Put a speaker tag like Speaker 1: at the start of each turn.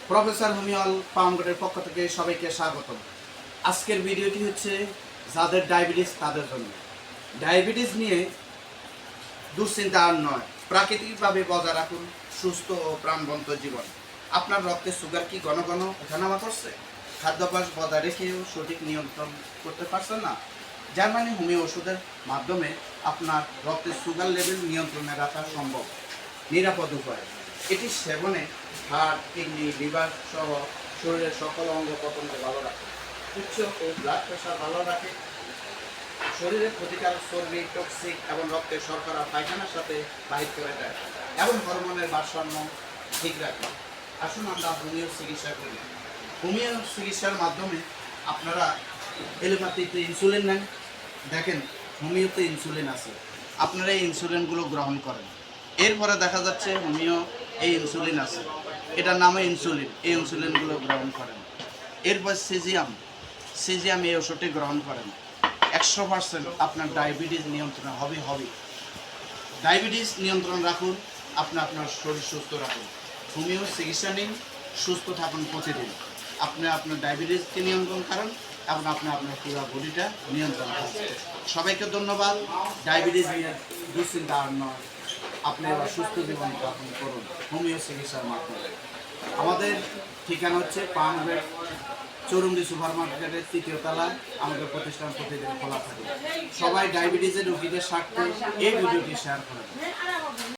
Speaker 1: Professor হোমিওল ফাউন্ডেশনের পক্ষ থেকে সবাইকে স্বাগতম। আজকের ভিডিওটি হচ্ছে যাদের ডায়াবেটিস তাদের জন্য। ডায়াবেটিস নিয়ে দুশ্চিন্তা আর নয়, প্রাকৃতিকভাবে বজায় রাখুন সুস্থ ও প্রাণবন্ত জীবন। আপনার রক্তে সুগার কি ঘন ঘন ওঠানামা করছে? খাদ্যাভ্যাস বজায় রেখেও সঠিক নিয়ন্ত্রণ করতে পারছেন না? জার্মানি হোমিও ওষুধের মাধ্যমে আপনার রক্তের সুগার লেভেল নিয়ন্ত্রণে রাখা সম্ভব নিরাপদ উপায়। এটি সেবনে হার্ট, কিডনি, লিভার সহ শরীরের সকল অঙ্গ প্রত্যঙ্গ ভালো রাখে, উচ্চ ও ব্লাড প্রেশার ভালো রাখে, শরীরের ক্ষতিকারক চর্বি, টক্সিক এবং রক্তের শর্করা পায়খানার সাথে বাহির করে দেয় এবং হরমোনের ভারসাম্য ঠিক রাখে। আসুন আমরা হোমিও চিকিৎসা করি। হোমিও চিকিৎসার মাধ্যমে আপনারা এলোপ্যাথিতে ইনসুলিন নেন, দেখেন হোমিওতে ইনসুলিন আছে, আপনারা এই ইনসুলিনগুলো গ্রহণ করেন। এরপরে দেখা যাচ্ছে হোমিও এই ইনসুলিন আছে, এটার নামে ইনসুলিন, এই ইনসুলিনগুলো গ্রহণ করেন। এরপর সিজিয়াম এই ওষুধটি গ্রহণ করেন। 100% আপনার ডায়াবেটিস নিয়ন্ত্রণ হবে। ডায়াবেটিস নিয়ন্ত্রণ রাখুন, আপনার শরীর সুস্থ রাখুন। হোমিও চিকিৎসা নিন, সুস্থ থাকুন প্রতিদিন। আপনি আপনার ডায়াবেটিসকে নিয়ন্ত্রণ করেন এবং আপনার পুরো বডিটা নিয়ন্ত্রণ করুন। সবাইকে ধন্যবাদ। ডায়াবেটিস নিয়ে দুশ্চিন্তা আর নয়, আপনি এবার সুস্থ জীবন যাপন করুন হোমিও চিকিৎসার মাধ্যমে। আমাদের ঠিকানা হচ্ছে পানবেট চৌরঙ্গি সুপার মার্কেটের 3য় তলায় আমাদের প্রতিষ্ঠান প্রতিদিন খোলা থাকে। সবাই ডায়াবেটিসের রোগীদের স্বার্থে এই ভিডিওটি শেয়ার করেন।